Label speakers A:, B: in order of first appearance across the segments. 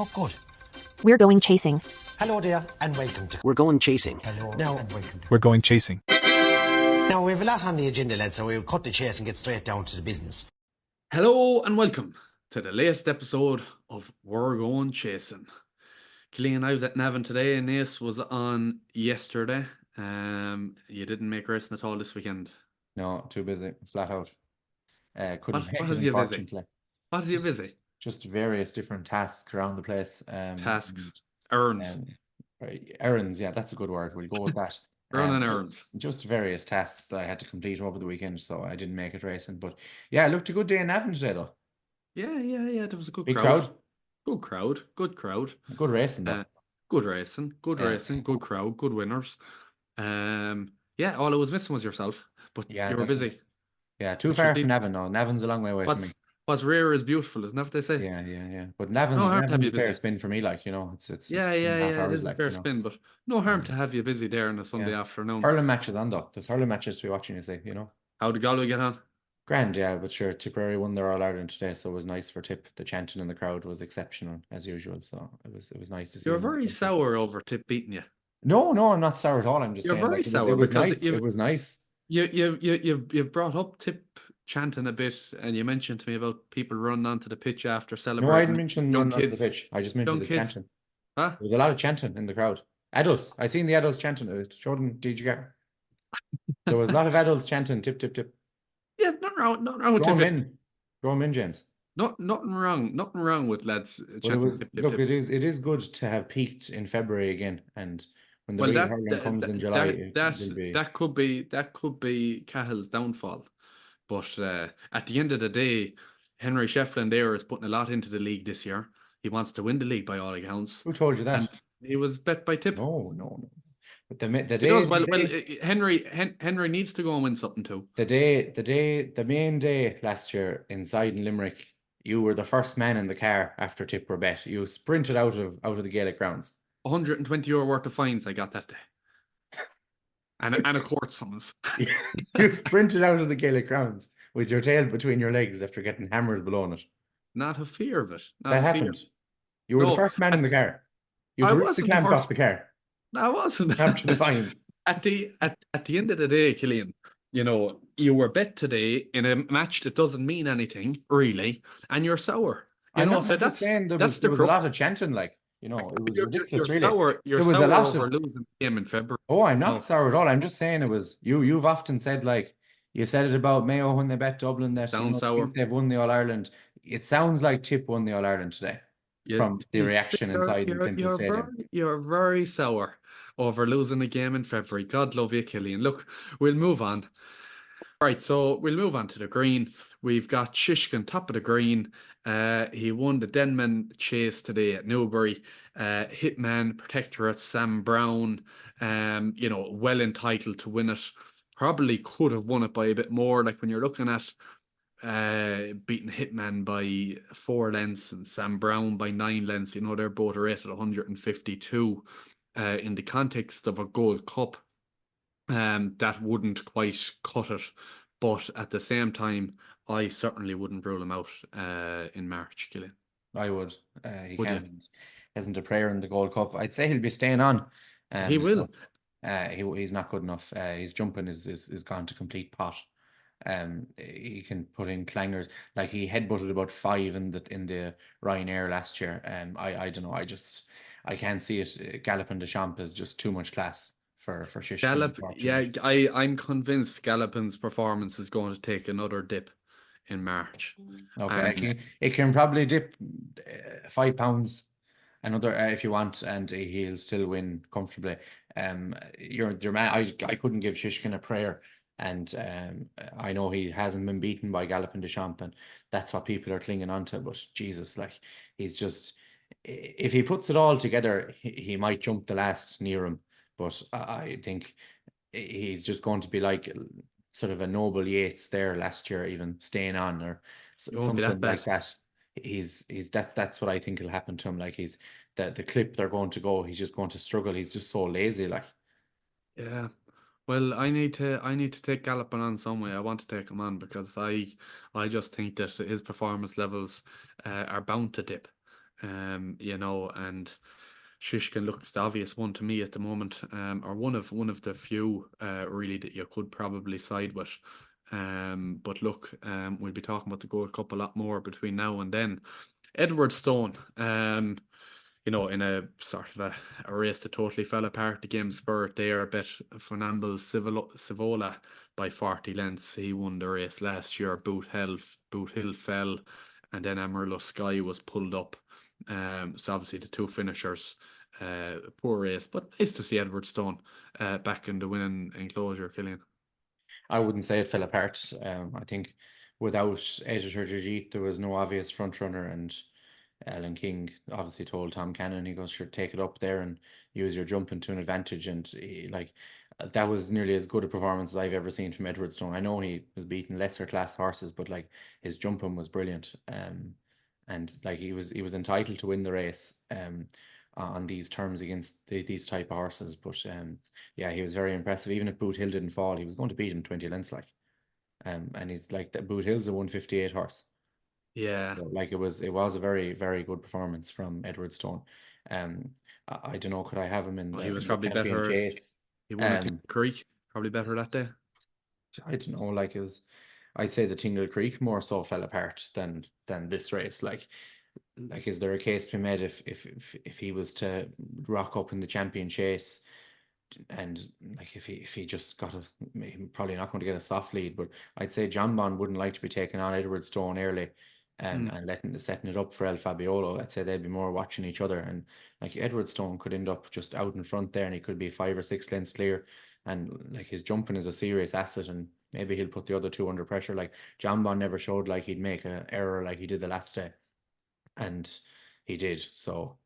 A: Oh, good.
B: We're going chasing.
A: Hello there, and welcome to...
C: We're going chasing.
A: Hello, now, and welcome to...
D: We're going chasing.
A: Now, we have a lot on the agenda, lads, so we'll cut the chase and get straight down to the business.
E: Hello and welcome to the latest episode of We're Going Chasing. Killian, I was at Navan today and Naas was on yesterday. You didn't make racing at all this weekend.
F: No, too busy, flat out. Couldn't
E: What
F: make
E: is
F: it,
E: you busy?
F: unfortunately.
E: What is you busy?
F: Just various different tasks around the place.
E: Tasks, errands.
F: Errands, yeah, that's a good word. We'll go with that.
E: Running errands.
F: Just various tasks that I had to complete over the weekend, so I didn't make it racing. But yeah, it looked a good day in Navan today, though.
E: Yeah. There was a good
F: Big
E: crowd.
F: crowd.
E: Good crowd. Good crowd.
F: Good racing, though.
E: Good racing. Good
F: Yeah.
E: racing. Good crowd. Good winners. Yeah, all I was missing was yourself, but
F: Yeah,
E: you were
F: that's
E: busy.
F: Yeah, too
E: But
F: far
E: you
F: from
E: did-
F: Navan. No, Navan's a long way away from me.
E: What's rare is beautiful, isn't that what they say?
F: Yeah. But
E: No harm to have
F: Navan's
E: you
F: a fair
E: busy.
F: spin for me, like, you know, it's
E: Yeah,
F: 2.5
E: it
F: hours,
E: is a
F: like,
E: fair
F: you know.
E: spin, but no harm to have you busy there on a Sunday afternoon.
F: Hurling matches on, though. There's hurling matches to be watching, you see, you know.
E: How did Galway get on?
F: Grand, yeah, but sure, Tipperary won their All Ireland today, so it was nice for Tip. The chanting in the crowd was exceptional as usual, so it was nice to see.
E: You're
F: them on
E: very
F: Sunday.
E: sour over Tip beating you.
F: No, I'm not sour at all. I'm just
E: You're
F: saying,
E: very
F: like,
E: sour
F: it was
E: because
F: nice. It was nice.
E: You've brought up Tip chanting a bit, and you mentioned to me about people running onto the pitch after celebrating.
F: No, I didn't mention
E: young
F: none onto the
E: kids.
F: pitch. I just mentioned
E: Young
F: the
E: kids.
F: chanting.
E: Huh?
F: There was a lot of chanting in the crowd. Adults. I seen the adults chanting. Jordan, did you get? There was a lot of adults chanting. Tip, tip, tip.
E: Yeah, nothing wrong with
F: Throw 'em
E: Tip.
F: in. Throw 'em in, James.
E: Nothing wrong with lads
F: But
E: chanting
F: it was
E: Tip, Tip,
F: look.
E: Tip.
F: It is good to have peaked in February again, and when the
E: Well,
F: real
E: that
F: hurling comes in July,
E: that
F: it will be.
E: that could be Cahill's downfall. But at the end of the day, Henry Shefflin there is putting a lot into the league this year. He wants to win the league by all accounts.
F: Who told you that?
E: And he was bet by Tip.
F: No. But the
E: He
F: day,
E: does. Well, Henry needs to go and win something too.
F: the main day last year inside in Limerick, you were the first man in the car after Tip were bet. You sprinted out of the Gaelic grounds.
E: €120 worth of fines I got that day. And a court summons.
F: You sprinted out of the Gaelic grounds with your tail between your legs after getting hammered below it.
E: Not a fear of it.
F: That happened. You were the first man in the car. You
E: I
F: ripped the
E: wasn't the
F: clamp
E: first-
F: off the car.
E: I wasn't.
F: After the fines.
E: At the end of the day, Killian, you know, you were bet today in a match that doesn't mean anything, really, and you're sour. You know, so that's
F: saying there
E: that's
F: was,
E: the
F: there was a lot of chanting, like, you know, it was ridiculous,
E: you're
F: really.
E: sour. You're
F: There was a
E: sour
F: lot
E: over
F: of-
E: losing the game in February.
F: Oh, I'm not
E: No.
F: sour at all. I'm just saying it was you've often said, like, you said it about Mayo when they bet Dublin that
E: Sounds
F: they
E: sour.
F: think they've won the All Ireland. It sounds like Tip won the All Ireland today from the reaction inside in Tynfil Stadium.
E: You're very sour over losing a game in February. God love you, Killian. Look, we'll move on. Right, so we'll move on to the green. We've got Shishkin, top of the green. He won the Denman chase today at Newbury. Hitman, Protectorate, Sam Brown, you know, well entitled to win it. Probably could have won it by a bit more. Like when you're looking at beating Hitman by 4 lengths and Sam Brown by 9 lengths, you know, they're both rated 152 in the context of a Gold Cup. That wouldn't quite cut it, but at the same time, I certainly wouldn't rule him out in March, Gillian.
F: I would. He
E: Would you?
F: can't. Hasn't a prayer in the Gold Cup. I'd say he'll be staying on.
E: He will.
F: but, he's not good enough. His jumping is gone to complete pot. He can put in clangers. Like he headbutted about 5 in the Ryanair last year. I don't know. I can't see it. Galloping Deschamps is just too much class for Shishkin.
E: Gallop, yeah, I'm convinced Gallopin's performance is going to take another dip in March.
F: Okay, it can probably dip £5 another if you want, and he'll still win comfortably. Your man, I couldn't give Shishkin a prayer, and I know he hasn't been beaten by Gallopin Deschamps, and that's what people are clinging on to. But Jesus, like, he's just, if he puts it all together, he might jump the last near him. But I think he's just going to be like sort of a Noble Yates there last year, even staying on or something like that. That's what I think will happen to him. Like he's the clip they're going to go, he's just going to struggle. He's just so lazy, like.
E: Yeah. Well, I need to take Gallopin on some way. I want to take him on because I just think that his performance levels are bound to dip. you know, and Shishkin looks the obvious one to me at the moment, or one of the few really that you could probably side with. But look, we'll be talking about the Gold Cup a lot more between now and then. Edwardstone, you know, in a sort of a race that totally fell apart. The game spurred there a bit. Fernando Civola by 40 lengths. He won the race last year. Boot Hill fell, and then Amarillo Sky was pulled up. So obviously the two finishers, poor race, but nice to see Edwardstone back in the winning enclosure, Killian.
F: I wouldn't say it fell apart. I think without Editor Jajit, there was no obvious front runner, and Alan King obviously told Tom Cannon, he goes, sure, take it up there and use your jumping to an advantage. And that was nearly as good a performance as I've ever seen from Edwardstone. I know he was beating lesser class horses, but like his jumping was brilliant. And like he was entitled to win the race on these terms against these type of horses. But yeah, he was very impressive. Even if Boot Hill didn't fall, he was going to beat him 20 lengths like. And he's like that. Boot Hill's a 158 horse.
E: Yeah.
F: So, like it was a very, very good performance from Edwardstone. I don't know, could I have him in
E: Well, he was
F: the
E: probably
F: champion
E: better.
F: chase?
E: He won at
F: Um,
E: Creek, probably better that day.
F: I don't know, like I'd say the Tingle Creek more so fell apart than this race. Like is there a case to be made if he was to rock up in the champion chase, and like if he just got probably not going to get a soft lead, but I'd say John Bond wouldn't like to be taking on Edwardstone early and setting it up for El Fabiolo. I'd say they'd be more watching each other, and like Edwardstone could end up just out in front there, and he could be 5 or 6 lengths clear, and like his jumping is a serious asset, and maybe he'll put the other two under pressure. Like John Bond never showed like he'd make an error like he did the last day, and he did. So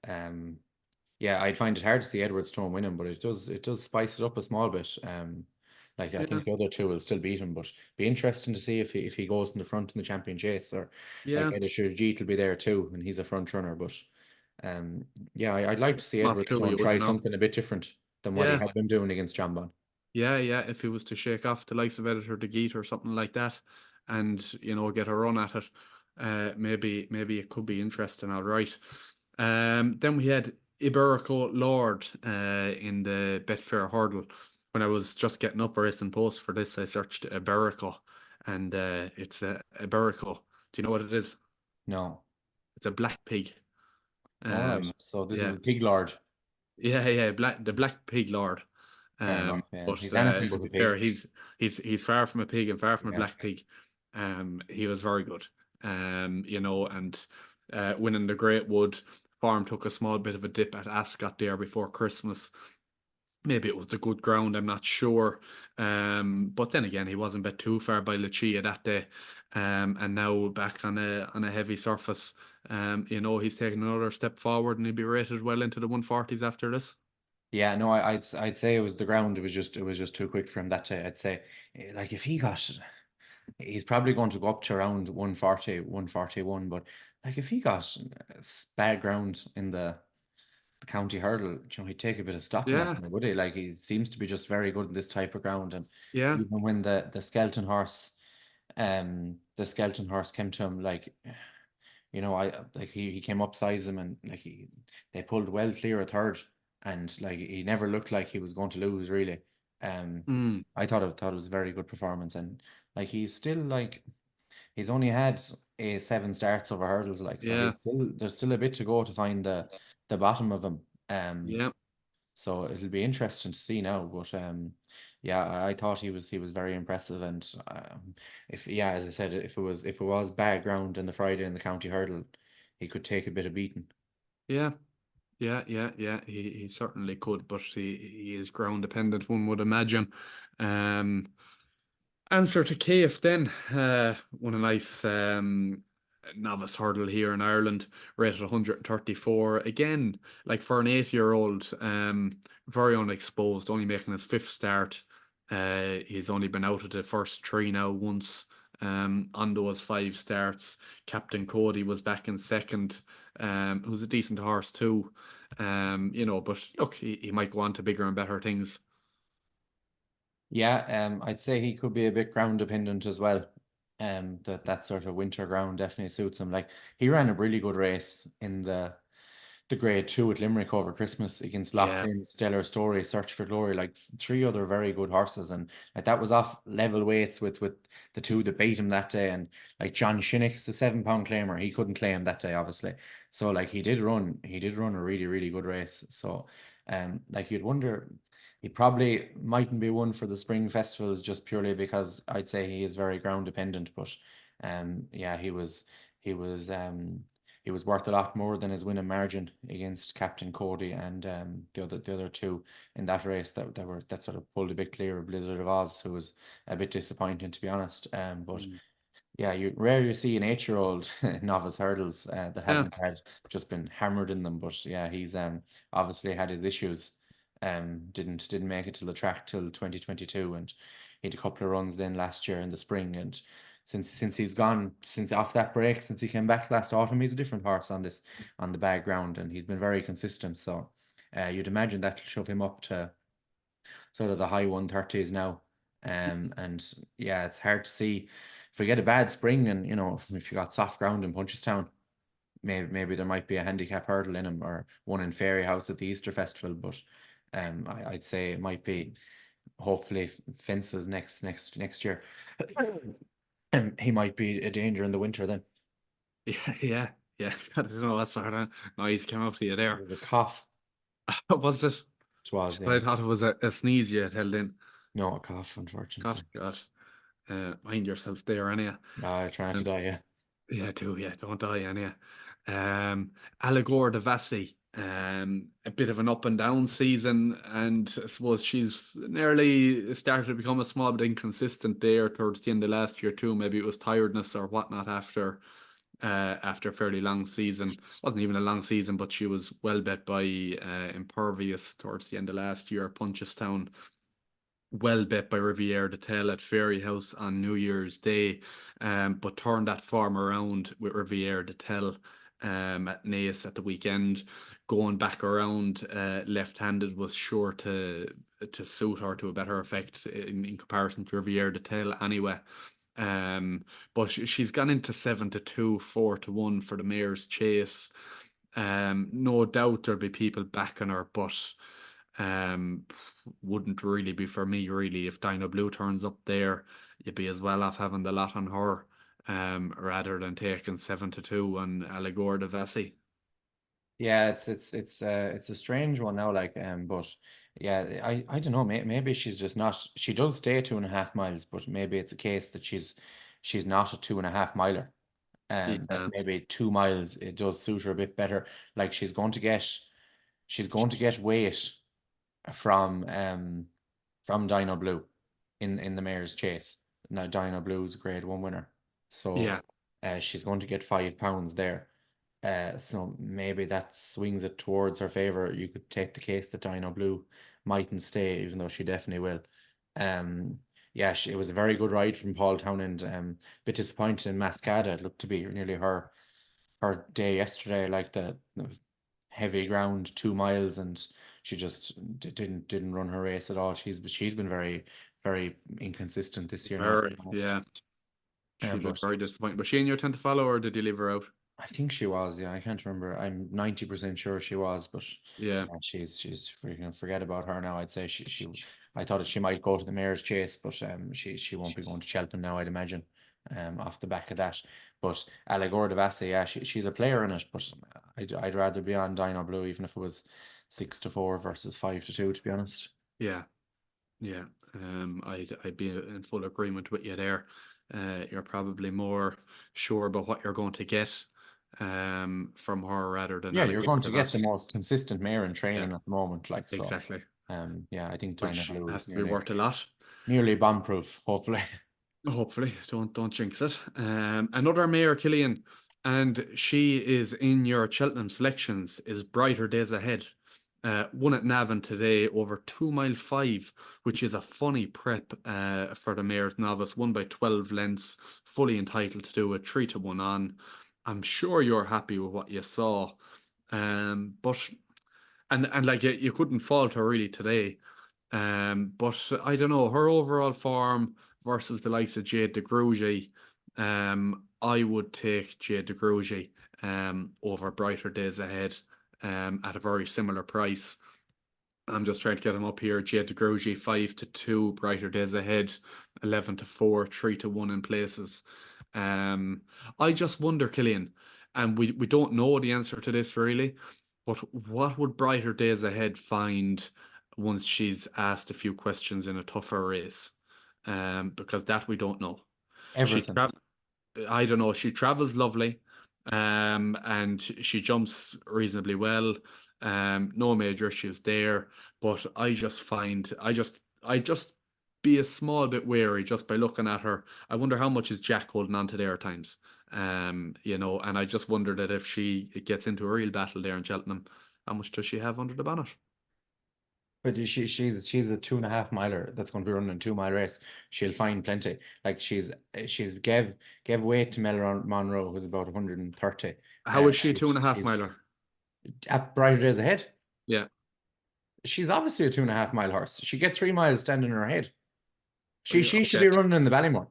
F: um yeah, I'd find it hard to see Edwardstone winning, but it does spice it up a small bit. Like I
E: Yeah,
F: think the other two will still beat him, but be interesting to see if he goes in the front in the champion chase, or like
E: yeah.
F: Edishurjeet will be there too, and he's a front runner. But yeah, I'd like to see
E: Off too, you
F: Edwardstone try
E: wouldn't know.
F: something a bit different than what he
E: Yeah,
F: had been doing against Jambon.
E: yeah, yeah. If he was to shake off the likes of Editor De Geet or something like that, and you know get a run at it, maybe it could be interesting. All right. Then we had Ibero Lord in the Betfair Hurdle. When I was just getting up a racing post for this, I searched Iberico, and it's a Iberico. Do you know what it is?
F: No.
E: It's a black pig.
F: All right.
E: Um,
F: So this is
E: yeah,
F: the Pig Lord.
E: yeah, the Black Pig Lord.
F: Fair enough. Yeah.
E: But
F: He's anything
E: to
F: but
E: be
F: a
E: fair,
F: pig.
E: he's far from a pig and far from a
F: Yeah.
E: black pig. He was very good. You know, and winning the Great Wood farm took a small bit of a dip at Ascot there before Christmas. Maybe it was the good ground, I'm not sure. But then again, he wasn't bet too far by Lucia that day. And now back on a heavy surface. You know, he's taking another step forward and he'll be rated well into the 140s after this.
F: Yeah, no, I'd say it was the ground. It was just too quick for him that day. I'd say, like if he got, he's probably going to go up to around 140, 141. But like if he got bad ground in the county hurdle, he'd take a bit of stock in that,
E: Yeah,
F: would he? Like he seems to be just very good in this type of ground, and
E: yeah,
F: even when the skeleton horse came to him, like I like he came up size him, and like they pulled well clear a third, and like he never looked like he was going to lose really. Um,
E: mm,
F: I thought it was a very good performance, and like he's still like he's only had 7 starts over hurdles, like so
E: yeah,
F: there's still a bit to go to find the bottom of him. Um,
E: yeah,
F: so it'll be interesting to see now, but yeah, I thought he was very impressive, and if yeah, as I said, if it was bad ground in the Friday in the county hurdle, he could take a bit of beating.
E: yeah. Yeah. He certainly could, but he is ground dependent, one would imagine. Um, Answer to Cave then. Won a nice novice hurdle here in Ireland, rated 134. Again, like for an 8-year-old, very unexposed, only making his fifth start. He's only been out of the first three now once. On those 5 starts, Captain Cody was back in second. Who's a decent horse too. You know, but look, he might go on to bigger and better things.
F: Yeah, I'd say he could be a bit ground dependent as well. That sort of winter ground definitely suits him. Like he ran a really good race in the grade two at Limerick over Christmas against
E: Yeah,
F: Loughlin, Stellar Story, Search for Glory, like three other very good horses, and like that was off level weights with the two that beat him that day, and like John Shinnick's a 7 pound claimer, he couldn't claim that day obviously, so like he did run a really good race, so like you'd wonder. He probably mightn't be one for the spring festivals just purely because I'd say he is very ground dependent, but yeah, he was he was worth a lot more than his winning margin against Captain Cody and the other two in that race that sort of pulled a bit clear of Blizzard of Oz, who was a bit disappointing to be honest. But
E: mm,
F: yeah, you rarely see an 8 year old novice hurdles that
E: yeah,
F: hasn't had just been hammered in them. But yeah, he's obviously had his issues. Didn't make it to the track till 2022, and he had a couple of runs then last year in the spring. And since he's gone, since off that break, since he came back last autumn, he's a different horse on the bag ground, and he's been very consistent. So you'd imagine that'll shove him up to sort of the high 130s now. And yeah, it's hard to see if we get a bad spring, and if you got soft ground in Punchestown, maybe there might be a handicap hurdle in him, or one in Fairy House at the Easter Festival. But I'd say it might be hopefully fences next year. And he might be a danger in the winter then.
E: yeah, yeah, yeah. I don't know what sort of noise came out of you there.
F: The cough.
E: Was it?
F: It was,
E: I
F: yeah.
E: thought it was a sneeze you had held in.
F: No, a cough,
E: God,
F: unfortunately.
E: God. Mind yourself there, anyhow.
F: I try not to
E: Um,
F: die, yeah.
E: yeah, do yeah, don't die, anyhow. Allegor de Vassi, a bit of an up and down season, and I suppose she's nearly started to become a small bit inconsistent there towards the end of last year too. Maybe it was tiredness or whatnot after a fairly long season. Wasn't even a long season, but she was well bet by Impervious towards the end of last year. Punchestown well bet by Riviere de Tel at Fairy House on New Year's Day, but turned that form around with Riviere de Tel at Naas at the weekend. Going back around left-handed was sure to suit her to a better effect in comparison to Riviere de Tel anyway. But she's gone into 7-2, 4-1 for the Mayor's Chase. No doubt there'll be people backing her, but um, wouldn't really be for me, really. If Dino Blue turns up there, you'd be as well off having the lot on her, rather than taking 7-2 on Allegor de Vessi.
F: Yeah, it's a strange one now, like but yeah, I don't know, maybe she's just not. She does stay 2.5 miles, but maybe it's a case that she's not a 2.5 miler. That
E: Yeah,
F: maybe 2 miles it does suit her a bit better. Like she's going to get weight from Dino Blue in the Mayor's Chase. Now Dino Blue's a grade one winner. So
E: yeah,
F: she's going to get 5 pounds there. So maybe that swings it towards her favor. You could take the case that Dino Blue mightn't stay, even though she definitely will. Um, yeah, it was a very good ride from Paul Townend. Bit disappointed in Mascada. It looked to be nearly her day yesterday, like the heavy ground 2 miles, and she just didn't run her race at all. She's been very inconsistent this year now, to be
E: very,
F: honest.
E: yeah. She looked
F: But
E: very disappointed. Was she in your 10 to follow, or did you leave her out?
F: I think she was, yeah. I can't remember. I'm 90% sure she was, but
E: Yeah,
F: yeah, she's freaking forget about her now. I'd say I thought that she might go to the Mayor's Chase, but she won't be going to Cheltenham now, I'd imagine. Off the back of that. But Allegor de Vassy, yeah, she's a player in it, but I'd rather be on Dino Blue, even if it was 6-4 versus 5-2, to be honest.
E: yeah, yeah. I'd be in full agreement with you there. You're probably more sure about what you're going to get from her rather than
F: Yeah, you're
E: Alligator
F: going to get the
E: Devassi.
F: most consistent mare in
E: Yeah,
F: training at the moment, like so.
E: exactly.
F: Yeah, I think Dino
E: Which
F: Blue
E: has
F: is
E: to be
F: nearly
E: worth a lot.
F: nearly bomb proof, hopefully.
E: Hopefully, don't jinx it. Another Mayor Killian, and she is in your Cheltenham selections. Is Brighter Days Ahead. Won at Navan today over 2 mile 5, which is a funny prep for the Mayor's Novice. Won by 12 lengths, fully entitled to do a 3-1 on. I'm sure you're happy with what you saw, but and like you couldn't fault her really today. But I don't know her overall form versus the likes of Jade de Grugy. I would take Jade de Grugy over Brighter Days Ahead at a very similar price. I'm just trying to get him up here. Jade de Grugy 5-2, Brighter Days Ahead 11-4, 3-1 in places. I just wonder, Killian, and we don't know the answer to this really, but what would Brighter Days Ahead find once she's asked a few questions in a tougher race? Because that we don't know.
F: Everything.
E: I don't know. She travels lovely, and she jumps reasonably well. No major issues there. But I just be a small bit wary just by looking at her. I wonder how much is Jack holding on to there at times. You know, and I just wonder that if she gets into a real battle there in Cheltenham, how much does she have under the bonnet?
F: But she's a 2.5 miler that's going to be running a 2 mile race. She'll find plenty. Like she's gave weight to Mel Monroe, who's about 130.
E: How is she a 2.5 miler?
F: At Brighter Days Ahead.
E: Yeah.
F: She's obviously a 2.5 mile horse. She gets 3 miles standing in her head. She
E: Okay.
F: should be running in the Ballymore.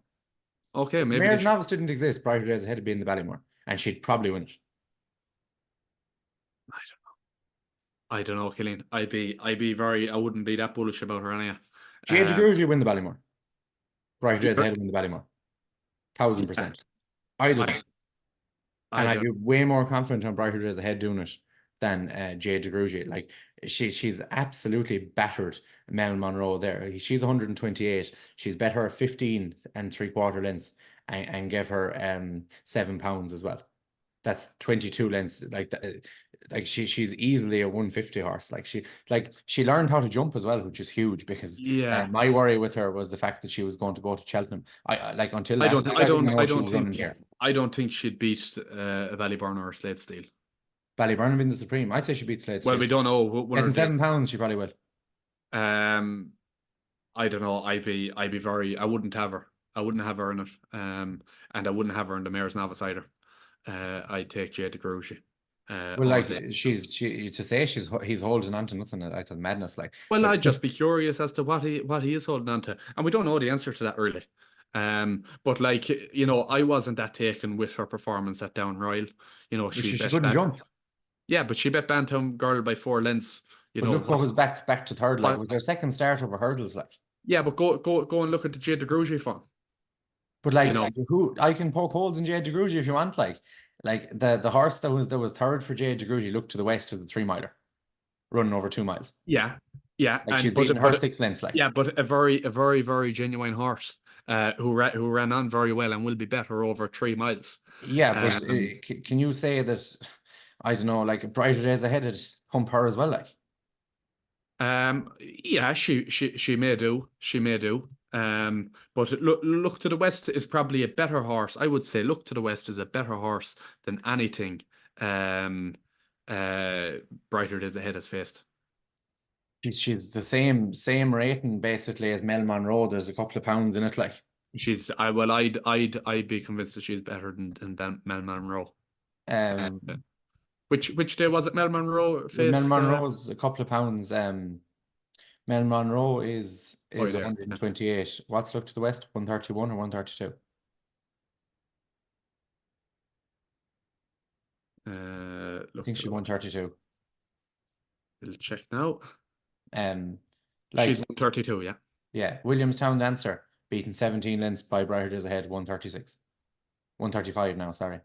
E: Okay, maybe
F: Mare's Novice didn't exist. Brighter Days Ahead would be in the Ballymore, and she'd probably win it.
E: I don't know, Killian. I wouldn't be that bullish about her anyhow.
F: Jade de Grugy win the Ballymore. Brighter Days Ahead win the Ballymore. 1000%. Either. And I'd be way more confident on Brighter Days Ahead doing it than Jade de Grugy. Like she's absolutely battered Mel Monroe there. She's 128. She's bet her 15 3/4 lengths and gave her 7 pounds as well. That's 22 lengths. Like she's easily a 150 horse. Like she learned how to jump as well, which is huge because my worry with her was the fact that she was going to go to Cheltenham. I
E: don't think she'd beat a Ballyburn or a Slade Steel.
F: Ballyburn been the supreme. I'd say she beat Slade Steel.
E: Well, we don't know.
F: Getting 7 pounds, she probably will.
E: I don't know. I wouldn't have her. I wouldn't have her in it. And I wouldn't have her in the Mare's Novice either. I'd take Jade de Grugy.
F: Well, like he's holding on to nothing. I thought madness. Like,
E: well, I'd just be curious as to what he is holding on to, and we don't know the answer to that really. But like you know, I wasn't that taken with her performance at Down Royal. You know,
F: she couldn't jump.
E: Yeah, but she bet Bantam Girl by 4 lengths. You know,
F: look what was back to third. Like, was their second start over hurdles. Like,
E: yeah, but go and look at the Jade de Grugy form.
F: But like, who I can poke holes in Jade de Grugy if you want. Like the horse that was third for Jade de Grugy looked to the west of the 3 miler, running over 2 miles.
E: Yeah.
F: Like she's beating her 6 lengths. Like,
E: yeah, but a very genuine horse. Who ran on very well and will be better over 3 miles.
F: Yeah, but can you say that? I don't know. Like Brighter Days Ahead had hump her as well. Like,
E: yeah, she may do. She may do. But look to the West is probably a better horse. I would say Look to the West is a better horse than anything Brighter Days Ahead has faced.
F: She's the same rating basically as Mel Monroe. There's a couple of pounds in it. Like,
E: I'd be convinced that she's better than Mel Monroe. Which day was it? Mel Monroe faced.
F: Mel Monroe's a couple of pounds. Mel Monroe is 128. What's Look to the West? 131 or 132? I think she's 132.
E: We'll check now.
F: Like,
E: she's 132, yeah.
F: Yeah. Williamstown Dancer beaten 17 lengths by Brighter Days Ahead, 136. 135 now, sorry.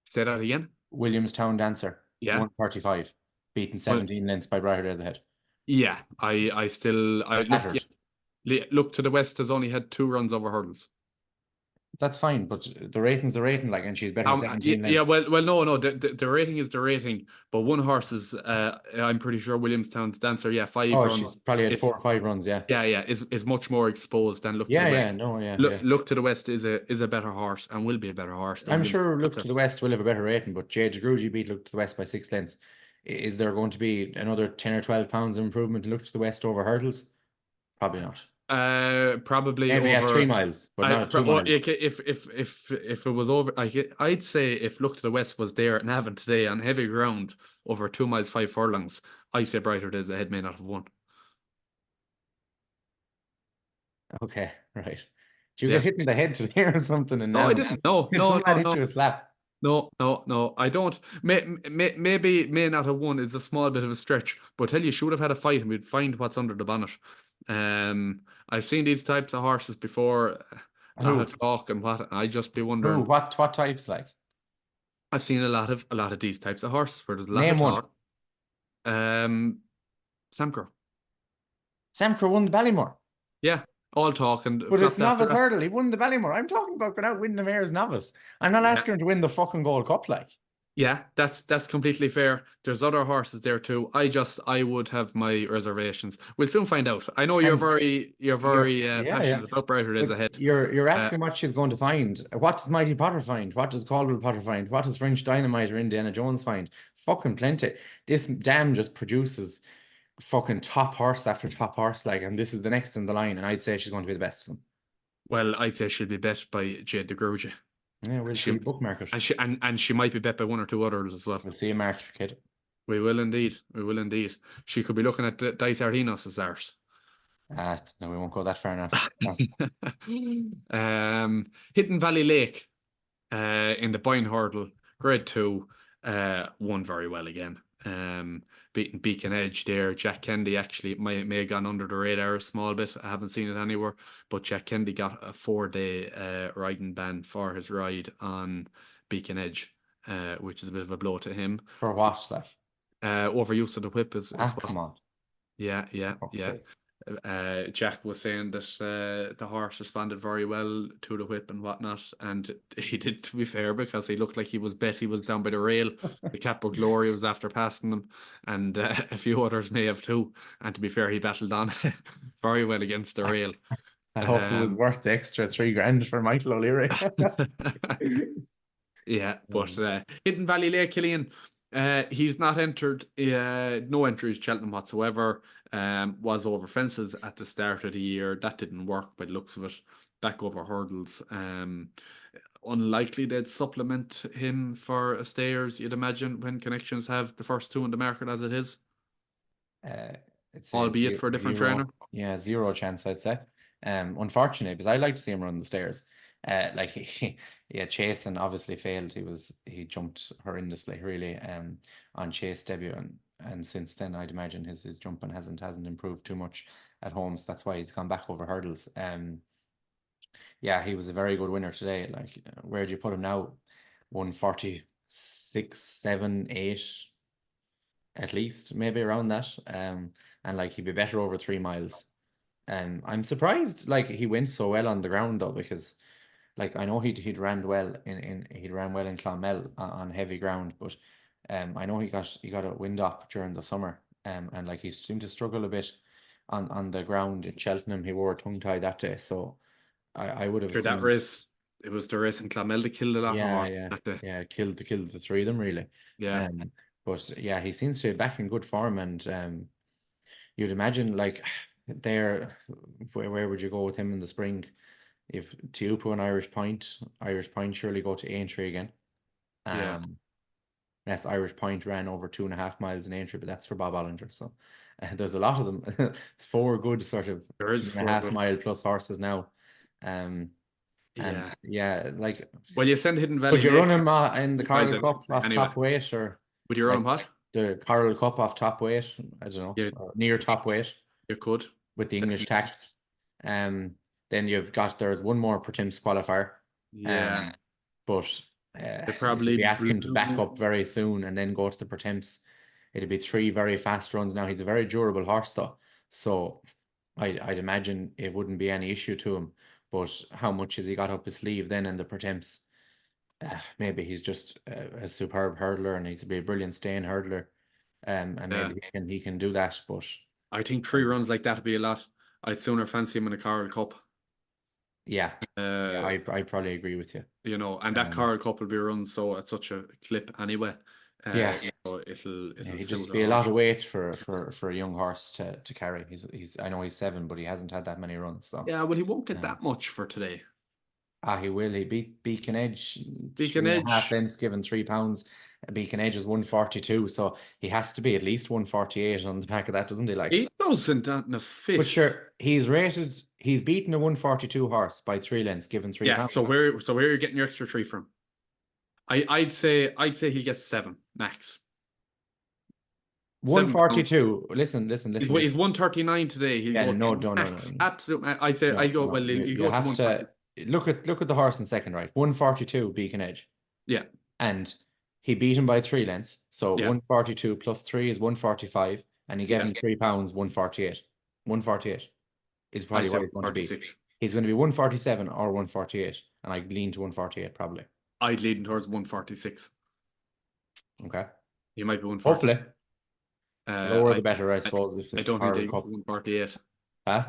E: Say that again.
F: Williamstown Dancer,
E: yeah,
F: 135, beaten 17 lengths by Brighter Days Ahead.
E: Yeah, Look to the West has only had 2 runs over hurdles.
F: That's fine, but the rating's the rating, like, and she's better 17 lengths.
E: Yeah, well, no, the rating is the rating, but one horse is, I'm pretty sure Williamstown's Dancer, 5 runs.
F: She's probably had 4 or 5 runs, yeah.
E: Yeah, is much more exposed than Look to the West. Look to the West is a better horse and will be a better horse.
F: I'm sure Look to the West will have a better rating, but Jade de Grugy beat Look to the West by 6 lengths. Is there going to be another 10 or 12 pounds of improvement to Look to the West over hurdles? Probably not.
E: Probably
F: maybe
E: over,
F: at 3 miles, but not 2 miles.
E: If it was over, I'd say if Look to the West was there at Navan today on heavy ground over 2 miles 5 furlongs, I say Brighter Days Ahead may not have won.
F: Okay, right. Do you
E: Yeah.
F: get hit in the head today or something? And
E: No, I
F: now
E: didn't. No,
F: did
E: no,
F: some lad
E: no,
F: hit
E: no.
F: you a slap?
E: No, I don't. Maybe may not have won. It's a small bit of a stretch, but tell you, should have had a fight and we'd find what's under the bonnet. I've seen these types of horses before, a lot
F: Who?
E: of talk and what. I just be
F: Who?
E: wondering.
F: What types like?
E: I've seen a lot of these types of horse where there's a lot of
F: Name one.
E: talk. Um, Samcro.
F: Samcro won the Ballymore.
E: Yeah, all talk and
F: But it's
E: flopped after
F: novice
E: that.
F: hurdle. He won the Ballymore. I'm talking about going out winning the mare's novice. I'm not
E: Yeah,
F: asking him to win the fucking Gold Cup like.
E: yeah, that's completely fair. There's other horses there too. I would have my reservations. We'll soon find out. I know you're
F: And
E: very
F: yeah, yeah.
E: passionate about Brighter Days
F: But
E: Ahead.
F: you're
E: Uh,
F: asking what she's going to find. What does Mighty Potter find? What does Caldwell Potter find? What does French Dynamite or Indiana Jones find? Fucking plenty. This dam just produces fucking top horse after top horse, like, and this is the next in the line, and I'd say she's going to be the best of them.
E: well, I'd say she'll be bet by Jade de Gruge.
F: Yeah, we'll
E: She
F: see. Bookmark it.
E: and she might be bet by one or two others as well.
F: We'll see in March, kid.
E: We will indeed. We will indeed. She could be looking at Dice Ardinos as ours.
F: No, we won't go that far enough.
E: Hidden Valley Lake in the Boyne Hurdle, Grade 2, won very well again. Beating Beacon Edge there. Jack Kennedy actually may have gone under the radar a small bit. I haven't seen it anywhere, but Jack Kennedy got a 4-day riding ban for his ride on Beacon Edge, which is a bit of a blow to him.
F: For what, like?
E: Overuse of the whip is well.
F: Come on.
E: Yeah.
F: Sakes.
E: Jack was saying that the horse responded very well to the whip and whatnot, and he did, to be fair, because he looked like he was down by the rail. The Capo Glory was after passing him, and a few others may have too. And to be fair, he battled on very well against the rail.
F: I hope it was worth the extra $3,000 for Michael O'Leary.
E: Yeah, but Hidden Valley Lake, Killian, he's not entered, no entries Cheltenham whatsoever. Was over fences at the start of the year. That didn't work by the looks of it. Back over hurdles. Unlikely they'd supplement him for a stayers, you'd imagine, when Connections have the first two in the market as it is.
F: It's
E: Albeit for a different trainer.
F: Yeah, zero chance, I'd say. Unfortunately, because I like to see him run the stairs. Like Chase and obviously failed. He jumped horrendously, really, on Chase debut, and since then I'd imagine his jumping hasn't improved too much at home. So that's why he's gone back over hurdles. Yeah, he was a very good winner today. Like, where do you put him now? 146, 7, 8, at least, maybe around that. And like, he'd be better over 3 miles. I'm surprised like he went so well on the ground though, because like I know he'd ran well in Clonmel on heavy ground, but I know he got a wind up during the summer, and like he seemed to struggle a bit on the ground in Cheltenham. He wore a tongue tie that day, so I would have
E: Through that
F: assumed.
E: race, it was the race in Clonmel that killed a lot of horses that day.
F: Yeah, killed the 3 of them really.
E: Yeah.
F: But yeah, he seems to be back in good form, and you'd imagine like where would you go with him in the spring? If Teahupoo and Irish Point surely go to Aintree again.
E: Yeah.
F: Yes, Irish Point ran over 2.5 miles in Aintree, but that's for Bob Ollinger. So there's a lot of them. 4 good sort of
E: There is
F: 2.5 mile plus horses now. And
E: Yeah.
F: yeah, like,
E: Well, you send Hidden Valley
F: would you
E: Lake,
F: run him in the
E: guys,
F: Coral Cup off
E: anyway.
F: top weight, or
E: Would you run him
F: like
E: what?
F: the Coral Cup off top weight? I don't know,
E: Yeah.
F: or near top weight
E: You could.
F: with the English tax. Then there's one more Pertimps qualifier.
E: Yeah.
F: But
E: They probably
F: you'd be asking to back up very soon and then go to the Pertimps. It'd be 3 very fast runs. Now he's a very durable horse though, so I'd imagine it wouldn't be any issue to him. But how much has he got up his sleeve then in the Pertimps? Maybe he's just a superb hurdler and he's be a brilliant staying hurdler. And maybe he can do that. But
E: I think 3 runs like that would be a lot. I'd sooner fancy him in a Coral Cup.
F: yeah, I probably agree with you.
E: You know, and that Coral Cup will be run so at such a clip anyway. So it'll
F: just be a lot of weight for a young horse to carry. I know he's 7, but he hasn't had that many runs. So
E: yeah, well, he won't get that much for today.
F: He will. He beat Beacon Edge.
E: Beacon
F: 3.5
E: Edge.
F: lengths, given £3. Beacon Edge is 142, so he has to be at least 148 on the back of that, doesn't he? Like,
E: He doesn't on a
F: but
E: fish.
F: sure, he's beaten a 142 horse by 3 lengths, given £3.
E: Yeah, so where are you getting your extra 3 from? I'd say he gets 7 max.
F: 142. Listen.
E: He's 139 today. He'll
F: Yeah,
E: go
F: no,
E: max. Absolute. I'd say
F: no,
E: I'd go.
F: no.
E: Well,
F: You
E: he'll go to
F: have
E: 140.
F: to look at the horse in second, right? 142 Beacon Edge.
E: Yeah,
F: And he beat him by 3 lengths. So
E: Yeah.
F: 142 plus 3 is 145, and you get
E: Yeah.
F: him £3, 148. 148 is
E: I'd
F: probably
E: say
F: what he's going to be.
E: 146.
F: He's going to be 147 or 148, and I lean to 148 probably.
E: I'd lean towards 146.
F: Okay.
E: He might be 140.
F: Hopefully. Lower the better, I suppose. If
E: I
F: it's
E: don't think they
F: Cup.
E: 148.
F: Huh?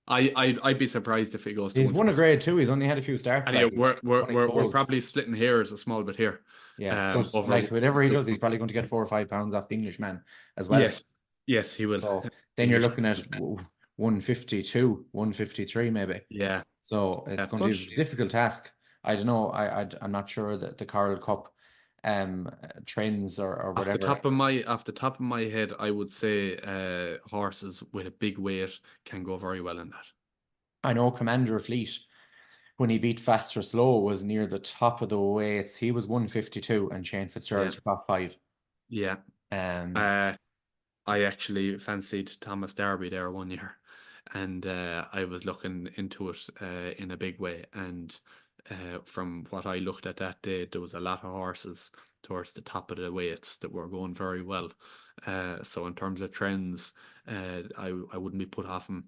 E: I'd be surprised if he goes to
F: He's won a
E: 140.
F: grade 2. He's only had a few starts.
E: And
F: Like,
E: we're probably splitting hairs a small bit here.
F: Yeah, but like whatever he does, he's probably going to get 4 or 5 pounds off the Englishman as well.
E: Yes, he will.
F: So then you're looking at 152, 153 maybe.
E: Yeah.
F: So it's going to be a difficult task. I don't know. I'm not sure that the Coral Cup trends or whatever.
E: Off the top of my head, I would say horses with a big weight can go very well in that.
F: I know Commander of Fleet, when he beat Fast or Slow, was near the top of the weights. He was 152 and Shane Fitzgerald's top 5.
E: Yeah. I actually fancied Thomas Darby there one year, and I was looking into it in a big way. And from what I looked at that day, there was a lot of horses towards the top of the weights that were going very well. So in terms of trends, I wouldn't be put off him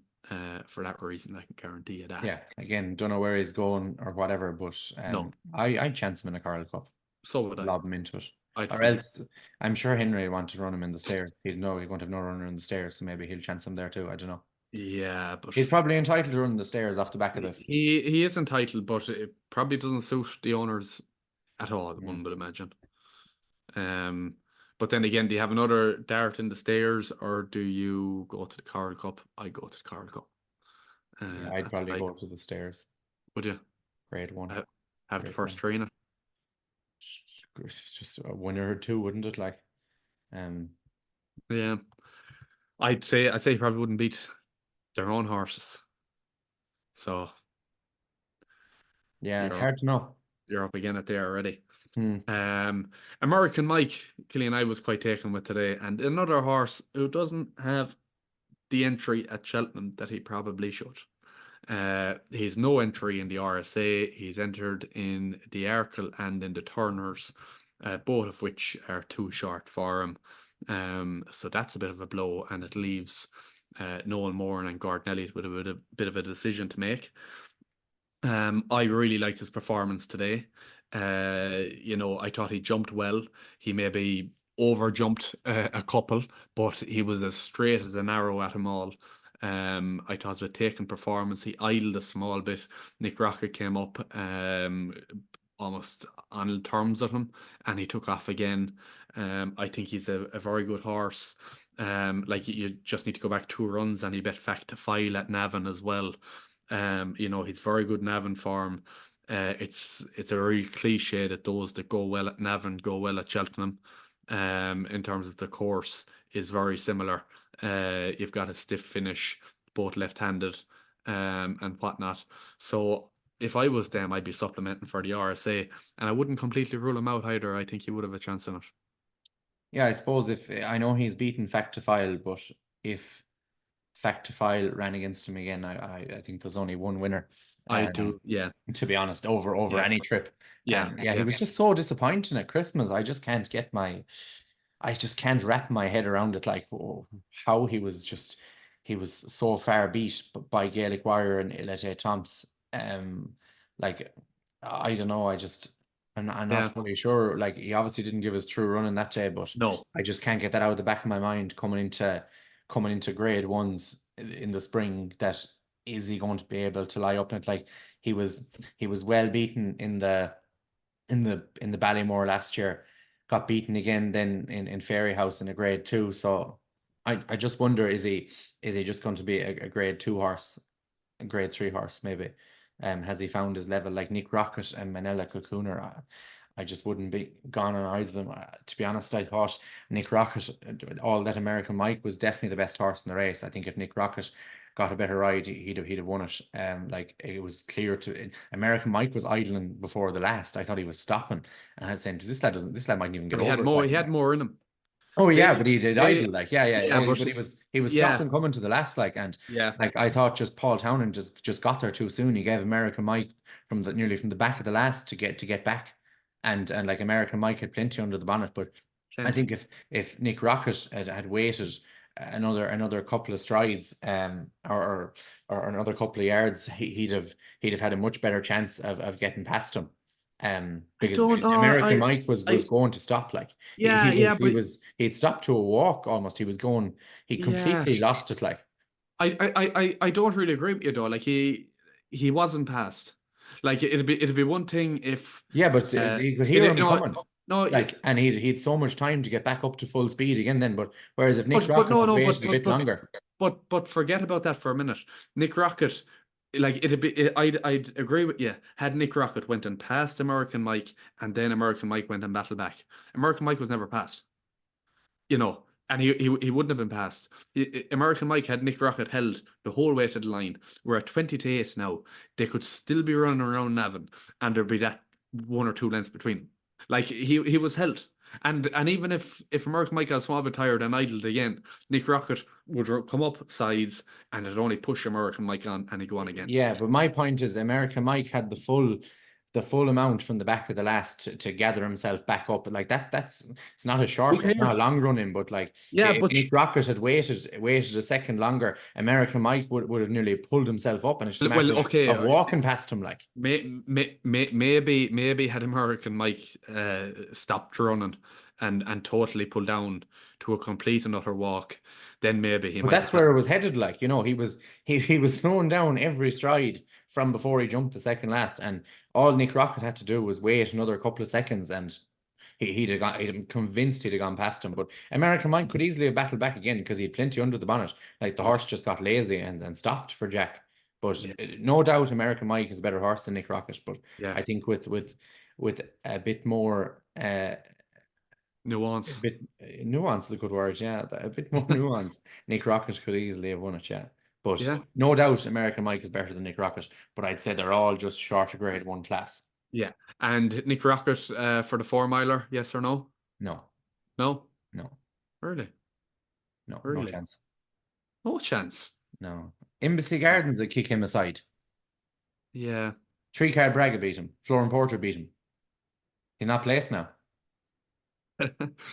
E: for that reason. I can guarantee you that.
F: Yeah, again, don't know where he's going or whatever, but
E: No.
F: I'd chance him in a Coral Cup.
E: So would I.
F: Lob him into it. Or else, I'm sure Henry would want to run him in the stairs. He won't have no runner in the stairs, so maybe he'll chance him there too. I don't know.
E: Yeah, but
F: he's probably entitled to run the stairs off the back of this.
E: He is entitled, but it probably doesn't suit the owners at all, one would imagine. But then again, do you have another dart in the stairs, or do you go to the Coral Cup? I go to the Coral Cup.
F: I'd probably go to the stairs.
E: Would you?
F: Grade 1.
E: Have the first 3 in it.
F: It's just a winner or 2, wouldn't it? Like,
E: yeah, I'd say you probably wouldn't beat their own horses. So
F: yeah, it's hard to know.
E: You're up again at there already. American Mike, Killian, I was quite taken with today, and another horse who doesn't have the entry at Cheltenham that he probably should. He's no entry in the RSA. He's entered in the Arkle and in the Turners, both of which are too short for him. So that's a bit of a blow, and it leaves Noel Moran and Gordon Elliott with a bit of a decision to make. I really liked his performance today. I thought he jumped well. He maybe over jumped a couple, but he was as straight as an arrow at them all. I thought it was a taken performance. He idled a small bit. Nick Rocket came up almost on terms of him, and he took off again. I think he's a very good horse. Like, you just need to go back 2 runs, and he bet fact to file at Navan as well. He's very good Navan form. It's a very cliche that those that go well at Navan go well at Cheltenham. In terms of the course is very similar. You've got a stiff finish, both left-handed, and whatnot. So if I was them, I'd be supplementing for the RSA, and I wouldn't completely rule him out either. I think he would have a chance in it.
F: Yeah, I suppose if I know he's beaten Fact to File, but if Fact to File ran against him again, I think there's only one winner.
E: I do, yeah.
F: To be honest, over any trip.
E: Yeah,
F: he was just so disappointing at Christmas. I just can't wrap my head around it. Like, how he was so far beat by Gaelic Warrior and Ilete Tomps. Like, I don't know. I'm not fully sure. Like, he obviously didn't give his true run in that day, but
E: no,
F: I just can't get that out of the back of my mind coming into grade 1s in the spring. That is he going to be able to lie up in it? Like, he was well beaten in the Ballymore last year, got beaten again then in Fairy House in a grade 2. So I just wonder, is he just going to be a grade 2 horse, a grade 3 horse maybe? Has he found his level like Nick Rocket and Manella Cocooner? I just wouldn't be gone on either of them. To be honest, I thought Nick Rocket, all that American Mike was definitely the best horse in the race. I think if Nick Rocket got a better ride, he'd have won it. Like it was clear to American Mike was idling before the last. I thought he was stopping, and I was saying, this lad mightn't even get
E: But
F: over it. Like,
E: he had more in him.
F: oh yeah,
E: They
F: but he did
E: they
F: idle, like yeah,
E: yeah, but
F: but he was
E: yeah,
F: stopping coming to the last, like, and
E: yeah.
F: like I thought just Paul Townend just got there too soon. He gave American Mike from the nearly from the back of the last to get back, and like American Mike had plenty under the bonnet, but I
E: Plenty.
F: think if Nick Rocket had waited another couple of strides, or another couple of yards, he'd have had a much better chance of getting past him.
E: I
F: Because
E: don't know.
F: American Mike was
E: I
F: going to stop, like
E: yeah, yeah, but
F: he'd stopped to a walk almost. He
E: yeah.
F: completely lost it, like.
E: I don't really agree with you though. Like he wasn't passed. Like it'd be one thing if
F: Yeah, but he could hear him
E: no
F: coming,
E: no
F: like, and he'd so much time to get back up to full speed again then. But whereas if Nick
E: but
F: Rocket
E: no
F: had
E: no
F: waited a bit longer,
E: but forget about that for a minute. Nick Rocket, like I'd agree with you. Had Nick Rocket went and passed American Mike and then American Mike went and battled back. American Mike was never passed. And he wouldn't have been passed. American Mike had Nick Rocket held the whole way to the line. We're at 20-8 now. They could still be running around Navan, and there'd be that 1 or 2 lengths between them. Like he was held. And even if American Mike got a small bit tired and idled again, Nick Rocket would come up sides and it'd only push American Mike on and he'd go on again.
F: yeah. But my point is, American Mike had the full amount from the back of the last to gather himself back up. Like that's it's not a
E: Who
F: short run, not a
E: cares?
F: long running, but like
E: Yeah,
F: if
E: but
F: Nick Rocket had waited a second longer, American Mike would have nearly pulled himself up, and it's just a
E: well,
F: matter
E: okay.
F: of walking past him, like.
E: Maybe had American Mike stopped running and totally pulled down to a complete and utter walk, then maybe he
F: But
E: might have
F: that's where it
E: passed.
F: was headed. Like, he was slowing down every stride from before he jumped the second last, and all Nick Rocket had to do was wait another couple of seconds, and he'd convinced he'd have gone past him. But American Mike could easily have battled back again because he had plenty under the bonnet. Like the
E: Yeah,
F: horse just got lazy and stopped for Jack. But
E: yeah,
F: no doubt American Mike is a better horse than Nick Rocket. But
E: yeah.
F: I think with a bit more a
E: Nuance.
F: bit nuance is a good word, yeah. A bit more nuance. Nick Rocket could easily have won it, yeah. But
E: Yeah,
F: no doubt American Mike is better than Nick Rocket. But I'd say they're all just short of grade one class.
E: yeah. And Nick Rocket for the 4 miler, yes or no?
F: No,
E: No?
F: no,
E: Really?
F: no
E: Really?
F: chance.
E: No chance.
F: No. Embassy
E: Oh,
F: Gardens that kick him aside.
E: yeah.
F: Three Card Braga beat him. Florin Porter beat him. He's not placed now.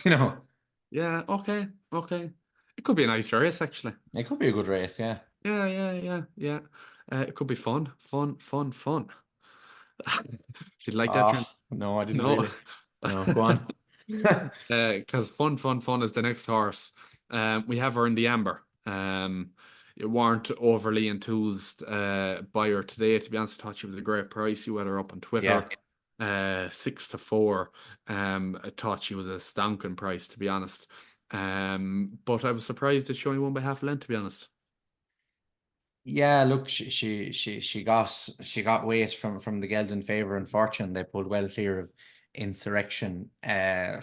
F: You know,
E: Yeah, okay, okay. It could be a nice race, actually.
F: it could be a good race, yeah.
E: Yeah, yeah, yeah, yeah. It could be fun, fun, fun, fun. Did you like that,
F: Oh,
E: Trent?
F: no, I didn't
E: No.
F: really. No, go on.
E: Because fun, fun, fun is the next horse. We have her in the amber. You weren't overly enthused by her today, to be honest. I thought she was a great price. You had her up on
F: Yeah.
E: Twitter, 6 to 4. I thought she was a stonking price, to be honest. But I was surprised that she only won by half a length, to be honest.
F: Yeah, look, she got weight from the Geldon Favor and Fortune. They pulled well clear of Insurrection. I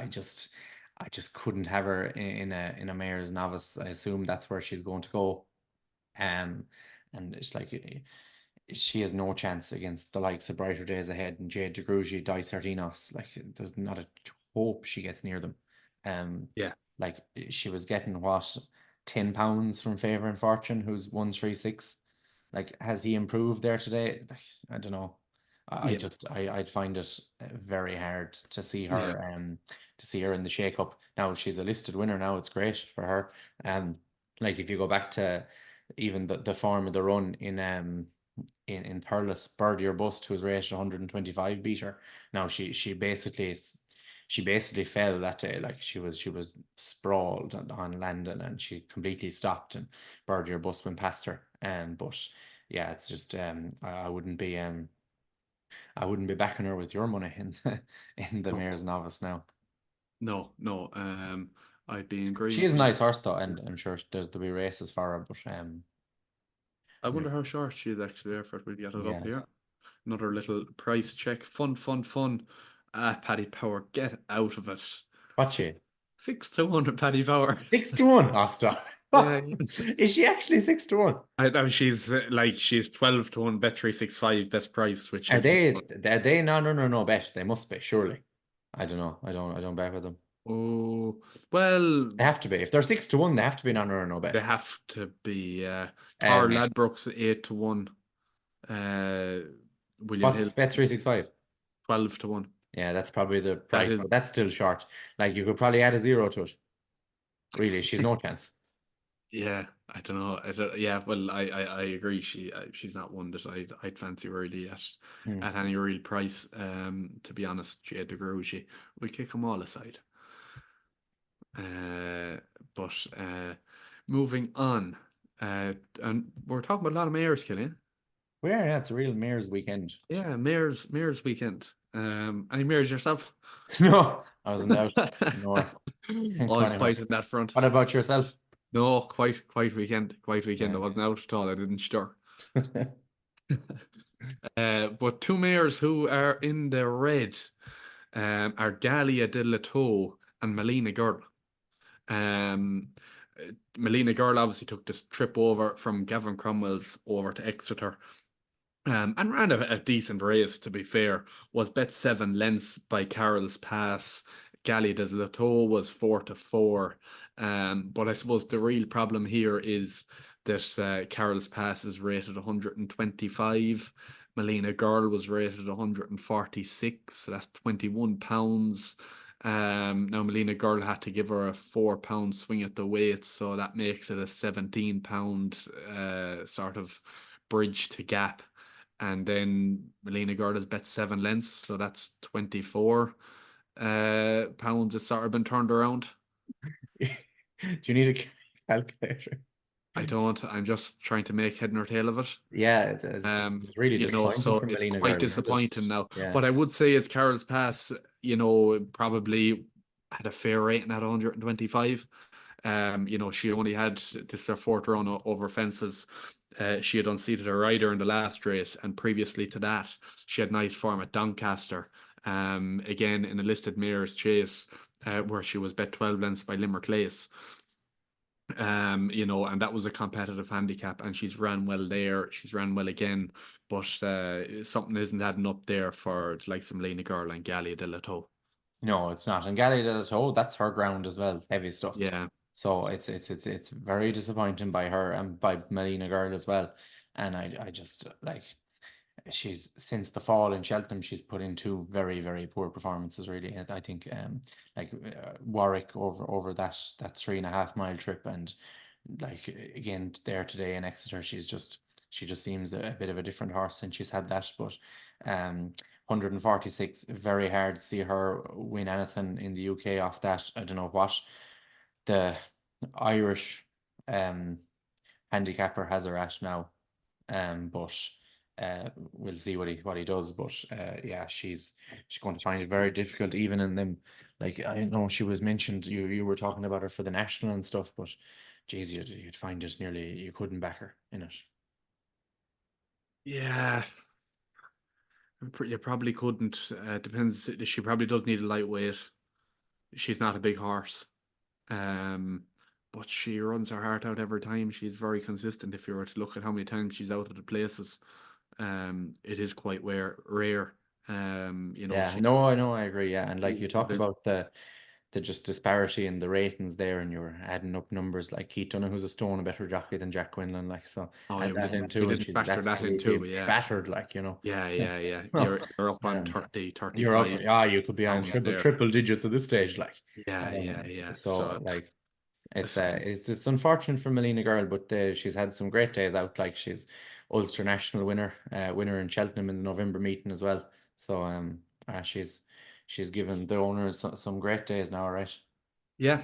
F: just I just couldn't have her in a Mayor's Novice. I assume that's where she's going to go. Um, and it's like she has no chance against the likes of Brighter Days Ahead and Jade DeGrugy, Dice Sardinos. Like there's not a hope she gets near them. Um,
E: Yeah.
F: like she was getting what £10 from Favor and Fortune, who's 136. Like, has he improved there today? Like, I don't know. I
E: Yeah.
F: just I'd find it very hard to see
E: Yeah.
F: her in the shake up. Now she's a listed winner now, it's great for her. Like if you go back to even the form of the run in Thurles, Birdie or Bust, who was rated 125, beat her. Now she basically fell that day. Like she was sprawled on landing and she completely stopped, and Birdie or Bust went past her. But yeah, it's just I wouldn't be backing her with your money in the
E: No,
F: Mayor's Novice now.
E: no, no. I'd be in
F: She
E: agreement
F: is a
E: with you.
F: nice horse though, and I'm sure there'll be races for her. But
E: I wonder how short she is actually there for it. We'll get it up
F: yeah,
E: here. Another little price check. Fun, fun, fun. Paddy Power, get out of it.
F: What's she?
E: 6-1 at Paddy Power.
F: 6-1. Oh, stop.
E: Yeah.
F: Is she actually 6-1?
E: I know she's she's 12-1 Bet365 best priced, which
F: Are
E: is
F: they no bet. They must be, surely. I don't know. I don't bet with them.
E: oh well
F: They have to be. If they're 6-1, they have to be no bet.
E: they have to be Carl
F: Yeah.
E: Ladbrokes 8-1. William Hill
F: What's Bet365?
E: 12-1.
F: Yeah, that's probably the
E: That
F: price,
E: is
F: but that's still short. Like, you could probably add a 0 to it. Really, she's no chance.
E: yeah, I don't know. Yeah, well, I agree. She's not one that I'd fancy really
F: Hmm.
E: at any real price. To be honest, Jade de Grugy, we'll kick them all aside. But moving on, and we're talking about a lot of mares, Killian.
F: Yeah, it's a real mayor's weekend.
E: Yeah, mares weekend. Any mares yourself?
F: No, I wasn't out. No.
E: All
F: Funny
E: quiet in that front.
F: What about yourself?
E: No, quiet weekend. Quiet weekend. I
F: Yeah.
E: wasn't out at all. I didn't stir. But two mares who are in the red are Galia de Lato and Melina Girl. Um, Melina Girl obviously took this trip over from Gavin Cromwell's over to Exeter. And ran a decent race, to be fair. Was bet 7 lengths by Carroll's Pass. Galia de Lato was 4-4. But I suppose the real problem here is that Carroll's Pass is rated 125. Melina Girl was rated 146, so that's £21. Now Melina Girl had to give her a £4 swing at the weights, so that makes it a £17 sort of bridge to gap. And then Melina Girl has bet 7 lengths, so that's 24 pounds has sort of been turned around.
F: Do you need a calculator?
E: I don't. I'm just trying to make head nor tail of it.
F: Yeah, it's really disappointing
E: So
F: from
E: it's
F: Melina
E: quite
F: Girl, isn't it?
E: disappointing now.
F: Yeah.
E: What I would say is Carroll's Pass, probably had a fair rating at 125. She only had this her fourth run over fences. She had unseated a rider in the last race, and previously to that, she had nice form at Doncaster. Again in a listed mares chase, where she was bet 12 lengths by Limerick Lace. And that was a competitive handicap, and she's ran well there. She's ran well again, but something isn't adding up there for like some Melina Girl and Galia de Lato.
F: No, it's not. And Galia de Lato, that's her ground as well, heavy stuff.
E: Yeah.
F: So it's very disappointing by her and by Melina Girl as well. And I just like, she's since the fall in Cheltenham, she's put in two very, very poor performances really. I think Warwick over that 3.5 mile trip, and like again there today in Exeter, she just seems a bit of a different horse since she's had that. But 146, very hard to see her win anything in the UK off that. I don't know what the Irish handicapper has her at now, but we'll see what he does. But yeah, she's going to find it very difficult, even in them. Like, I know she was mentioned, you were talking about her for the national and stuff, but geez, you'd find it nearly, you couldn't back her in it.
E: Yeah, you probably couldn't. Depends. She probably does need a lightweight. She's not a big horse, but she runs her heart out every time. She's very consistent. If you were to look at how many times she's out of the places, it is quite rare.
F: Yeah, no, I know, I agree. Yeah, and like you talk about the just disparity in the ratings there, and you're adding up numbers like Keith Dunham, who's a stone a better jockey than Jack Quinlan, like, so add that in too, and she's
E: factor that in
F: absolutely
E: too. Yeah,
F: battered, like,
E: yeah.
F: So,
E: You're up on 30,
F: you're up,
E: 35
F: yeah, you could be on
E: pounds there.
F: triple digits at this stage, like.
E: Yeah.
F: So like, it's unfortunate for Melina Girl, but she's had some great days out. Like, she's Ulster national winner in Cheltenham in the November meeting as well. So she's given the owners some great days now, right?
E: Yeah,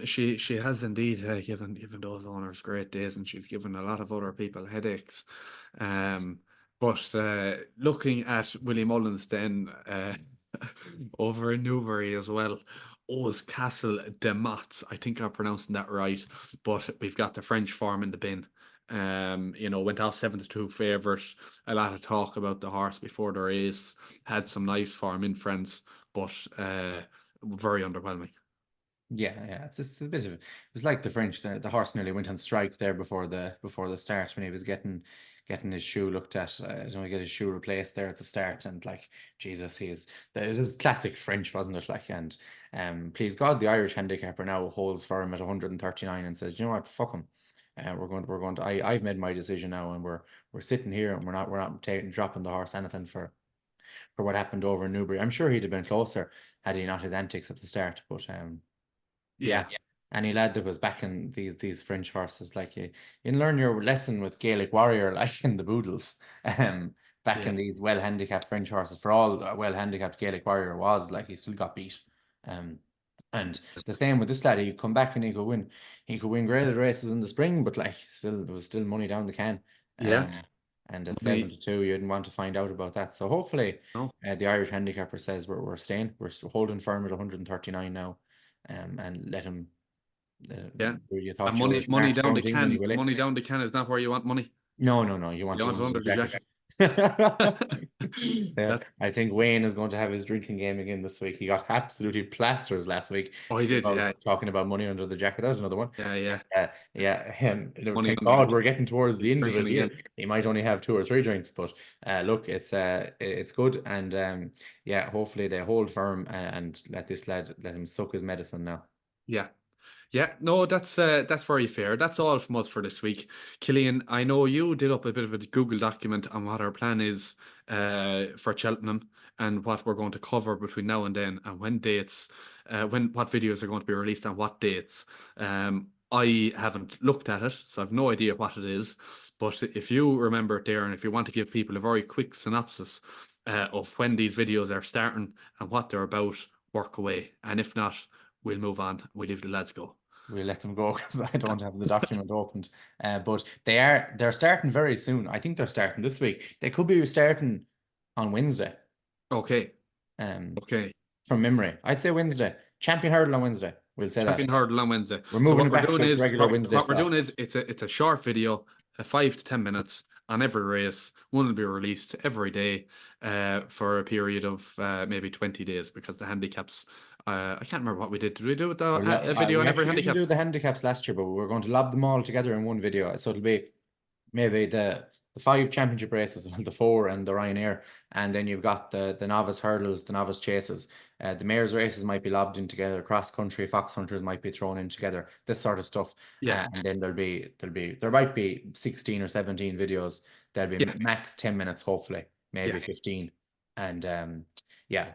E: she has indeed given those owners great days, and she's given a lot of other people headaches. But looking at Willie Mullins then over in Newbury as well, Oz Castle de Mats. I think I'm pronouncing that right, but we've got the French form in the bin. Went off 7-2 favourite. A lot of talk about the horse before the race. Had some nice form in France, but very underwhelming.
F: Yeah. It's a bit of it was like the French. The horse nearly went on strike there before the start when he was getting his shoe looked at. Get his shoe replaced there at the start, and like Jesus, that is a classic French, wasn't it? Like, and please God, the Irish handicapper now holds firm at 139 and says, you know what, fuck him. We're going to. I've made my decision now, and we're sitting here, and we're not dropping the horse anything for what happened over in Newbury. I'm sure he'd have been closer had he not his antics at the start, but yeah. Any lad that was backing these French horses, like you learn your lesson with Gaelic Warrior, like in the Boodles, backing these well handicapped French horses. For all well handicapped Gaelic Warrior was, like, he still got beat. And the same with this lad, he'd come back and he could win graded races in the spring, but like there was still money down the can. And at 7-2, you didn't want to find out about that. So hopefully, the Irish handicapper says we're staying, we're holding firm at 139 now, and let him. You thought
E: money down the can. Money down the can is not where you want money.
F: No. You want it under the jacket. I think Wayne is going to have his drinking game again this week. He got absolutely plasters last week.
E: Oh, he did.
F: Talking about money under the jacket. That was another one.
E: Yeah.
F: Thank God we're getting towards the end of it here. He might only have 2 or 3 drinks, but look, it's good, and hopefully they hold firm and let him suck his medicine now.
E: Yeah, no, that's very fair. That's all from us for this week. Killian, I know you did up a bit of a Google document on what our plan is for Cheltenham and what we're going to cover between now and then, and when dates, what videos are going to be released on what dates. I haven't looked at it, so I've no idea what it is. But if you remember it there, and if you want to give people a very quick synopsis of when these videos are starting and what they're about, work away. And if not, we'll move on. We'll leave the lads go.
F: We'll let them go because I don't have the document opened. But they're starting very soon. I think they're starting this week. They could be starting on Wednesday.
E: Okay.
F: From memory, I'd say Wednesday. Champion hurdle on Wednesday. We'll say
E: Champion hurdle on Wednesday.
F: We're moving back to its regular Wednesday.
E: What we're doing is it's a short video, 5 to 10 minutes on every race. One will be released every day for a period of maybe 20 days because the handicaps. I can't remember what we did. Did we do a video on every handicap?
F: We did the handicaps last year, but we're going to lob them all together in one video. So it'll be maybe the 5 championship races, the 4 and the Ryanair, and then you've got the novice hurdles, the novice chases. The mares races might be lobbed in together. Cross country fox hunters might be thrown in together. This sort of stuff. And then there might be 16 or 17 videos. There'll be max 10 minutes, hopefully, maybe 15, and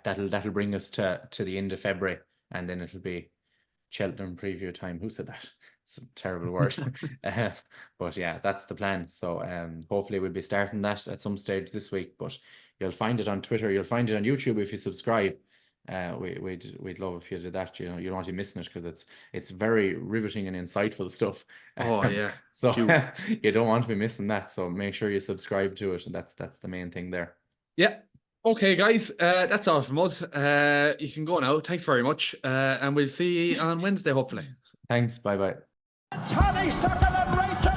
F: that'll bring us to the end of February, and then it'll be Cheltenham preview time. Who said that? It's a terrible word. But yeah, that's the plan. So hopefully we'll be starting that at some stage this week, but you'll find it on Twitter, you'll find it on YouTube if you subscribe. We'd love if you did that. You don't want to be missing it because it's very riveting and insightful stuff.
E: Oh yeah.
F: So you don't want to be missing that. So make sure you subscribe to it, and that's the main thing there. Yeah.
E: Okay, guys, that's all from us. You can go now. Thanks very much, and we'll see you on Wednesday, hopefully.
F: Thanks. Bye.
C: It's Honeysuckle and Rachel.